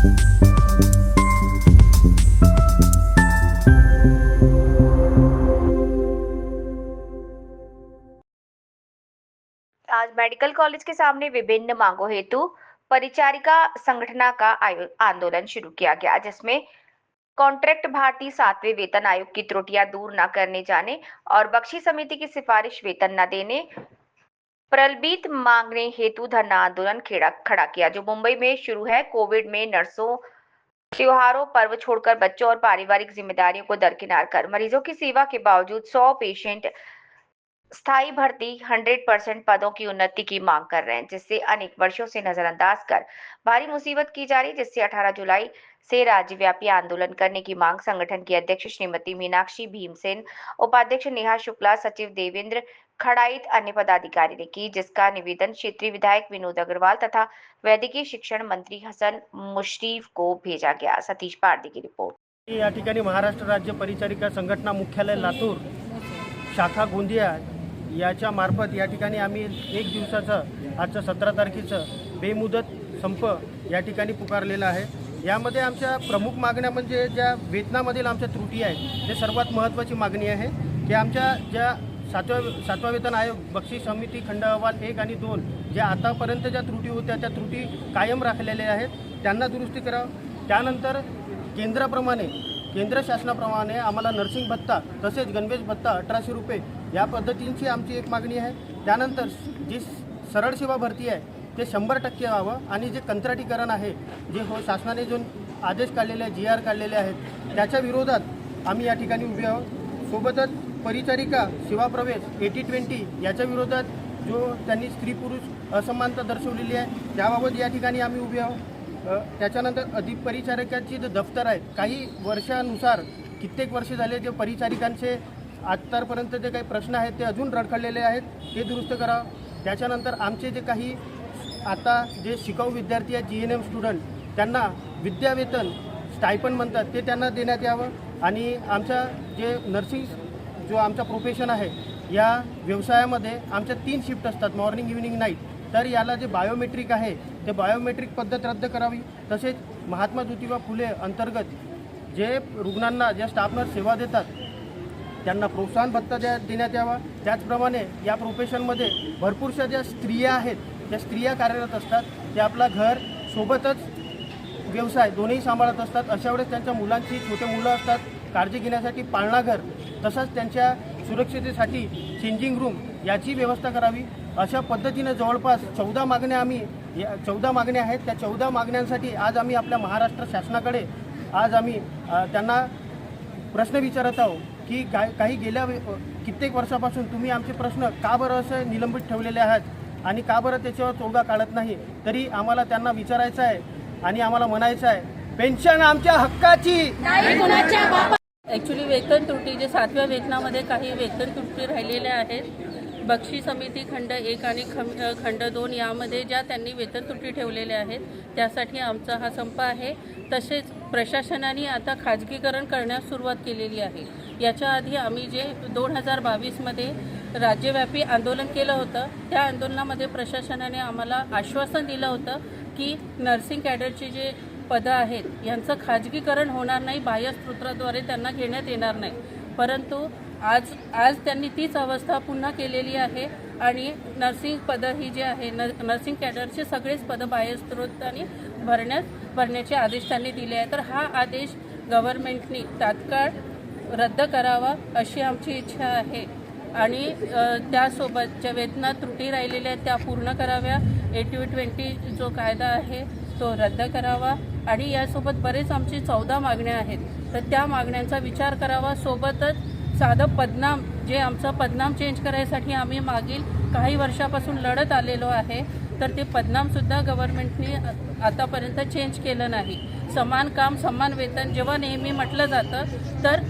आज medical college के सामने विभिन्न मांगों हेतु परिचारिका संगठन का आंदोलन शुरू किया गया, जिसमें कॉन्ट्रैक्ट भारतीय 7वें वेतन आयोग की त्रुटियां दूर न करने जाने और बख्शी समिति की सिफारिश वेतन न देने प्रलंबित मांगने हेतु धरना आंदोलन खड़ा किया, जो मुंबई में शुरू है। कोविड में नर्सों त्योहारों पर्व छोड़कर बच्चों और पारिवारिक जिम्मेदारियों को दरकिनार कर मरीजों की सेवा के बावजूद 100 पेशेंट स्थायी भर्ती 100% पदों की उन्नति की मांग कर रहे हैं, जिससे अनेक वर्षों से नजरअंदाज कर भारी मुसीबत की जा रही, जिससे 18 जुलाई से राज्यव्यापी आंदोलन करने की मांग संगठन की अध्यक्ष श्रीमती मीनाक्षी भीमसेन, उपाध्यक्ष नेहा शुक्ला, सचिव देवेंद्र खड़ाइत अन्य पदाधिकारी ने की, जिसका निवेदन क्षेत्रीय विधायक विनोद अग्रवाल तथा वैद्यकीय शिक्षण मंत्री हसन मुश्रीफ को भेजा गया। सतीश पारदी की रिपोर्ट। या ठिकाणी महाराष्ट्र राज्य परिचारिका संघटना मुख्यालय लातूर शाखा गोंदिया याच्या मार्फत या ठिकाणी आम्ही एक दिवसाचं आजचं 17 तारखेचं बेमुदत संप या ठिकाणी पुकारलेला आहे। यामध्ये आमच्या प्रमुख मागण्या म्हणजे ज्या वेतनामधील आमच्या त्रुटी आहेत, ते सर्वात महत्त्वाची मागणी आहे की आमच्या ज्या सातवा वेतन आयोग बक्षी समिती खंड अहवाल 1 आणि 2 ज्या आतापर्यंत ज्या त्रुटी होत्या त्या त्रुटी कायम राखलेल्या आहेत, त्यांना दुरुस्ती करावं। त्यानंतर केंद्र शासनाप्रमाणे आम्हाला नर्सिंग भत्ता तसेच गणवेश भत्ता 1800 रुपये या पद्धतींची आमची एक मागणी आहे। त्यानंतर जी सरळ सेवा भरती आहे ते 100% व्हावं आणि जे कंत्राटीकरण आहे, जे शासनाने जो आदेश काढलेले आहे, GR काढलेले आहेत, त्याच्या विरोधात आम्ही या ठिकाणी उभे आहोत। सोबतच परिचारिका सेवा प्रवेश 80-20 याच्या विरोधात जो त्यांनी स्त्री पुरुष असमानता दर्शवलेली आहे, त्याबाबत या ठिकाणी आम्ही उभे आहोत। त्याच्यानंतर अधिक परिचारिकांची जे दफ्तर आहेत, काही वर्षानुसार कित्येक वर्ष झाले जे परिचारिकांचे आतापर्यंत जे काही प्रश्न आहेत ते अजून रखडलेले आहेत, ते दुरुस्त करावं। त्याच्यानंतर आमचे जे काही आता जे शिकाऊ विद्यार्थी आहेत, GNM स्टुडंट, त्यांना विद्यावेतन स्टायपंड म्हणतात ते त्यांना देण्यात यावं। आणि आमच्या जे नर्सिंग जो आमचा प्रोफेशन आहे, या व्यवसायामध्ये आमच्या 3 शिफ्ट असतात, मॉर्निंग, इव्हिनिंग, नाईट। तर याला जे बायोमेट्रिक आहे ते बायोमेट्रिक पद्धत रद्द करावी। तसेच महात्मा ज्योतिबा फुले अंतर्गत जे रुग्णांना ज्या स्टाफ नर्स सेवा देतात त्यांना प्रोत्साहन भत्ता देण्यात यावा। त्याचप्रमाणे या प्रोफेशनमध्ये भरपूरशा ज्या स्त्रिया आहेत, त्या स्त्रिया कार्यरत असतात, ते आपला घर सोबतच व्यवसाय दोन्ही सांभाळत असतात। अशा वेळेस त्यांच्या मुलांची, छोटे मुलं असतात, काळजी घेण्यासाठी पाळणाघर तसंच त्यांच्या सुरक्षितेसाठी चेंजिंग रूम याची व्यवस्था करावी। अशा पद्धतीने जवळपास 14 मागण्या आहेत। त्या 14 मागण्यांसाठी आज आम्ही आपल्या महाराष्ट्र शासनाकडे आज आम्ही त्यांना प्रश्न विचारत आहोत की काही गेल्या कित्येक वर्षापासून तुम्ही आमचे प्रश्न का बरं असे निलंबित ठेवलेले आहात आणि का बरं त्याच्यावर तोडगा काढत नाही। तरी आम्हाला त्यांना विचारायचं आहे आणि आम्हाला म्हणायचं आहे, पेन्शन आमच्या हक्काची नाही कोणाच्या बाबा। ॲक्च्युली वेतन त्रुटी जे 7व्या वेतनामध्ये काही वेतन त्रुटी राहिलेल्या आहेत, बक्षी समिती खंड 1 आणि खंड 2 यामध्ये ज्या त्यांनी वेतन त्रुटी ठेवलेल्या आहेत, त्यासाठी आमचा हा संप आहे। तसेच प्रशासनाने आता खाजगीकरण करण्यास सुरुवात केलेली आहे। याच्या आधी आम्ही जे 2022मध्ये राज्यव्यापी आंदोलन केलं होतं, त्या आंदोलनामध्ये प्रशासनाने आम्हाला आश्वासन दिलं होतं की नर्सिंग कॅडरचे जे पदं आहेत यांचं खाजगीकरण होणार नाही, बाह्य स्रोताद्वारे त्यांना घेण्यात येणार नाही। परंतु आज त्यांनी तीच अवस्था पुन्हा केलेली आहे आणि नर्सिंग पदं ही जी आहे, नर्सिंग कॅडरचे सगळेच पदं बाह्य स्रोतांनी भरण्याचे आदेश त्यांनी दिले आहे। तर हा आदेश गव्हर्नमेंटनी तात्काळ रद्द करावा अशी आमची इच्छा आहे आणि त्यासोबत ज्या वेतनात त्रुटी राहिलेल्या आहेत त्या पूर्ण कराव्या। 80-20 जो कायदा आहे तो रद्द करावा आणि यासोबत बरेच आमची 14 मागण्या आहेत, तर त्या मागण्यांचा विचार करावा। सोबतच साधं पदनाम, जे आमचा पदनाम चेंज करायसाठी आम्ही मागील काही वर्षापासून लढत आलेलो आहे, तर ते पदनामसुद्धा गव्हर्नमेंटने आतापर्यंत चेंज केलं नाही। समान काम समान वेतन जेव्हा नेहमी म्हटलं जातं, तर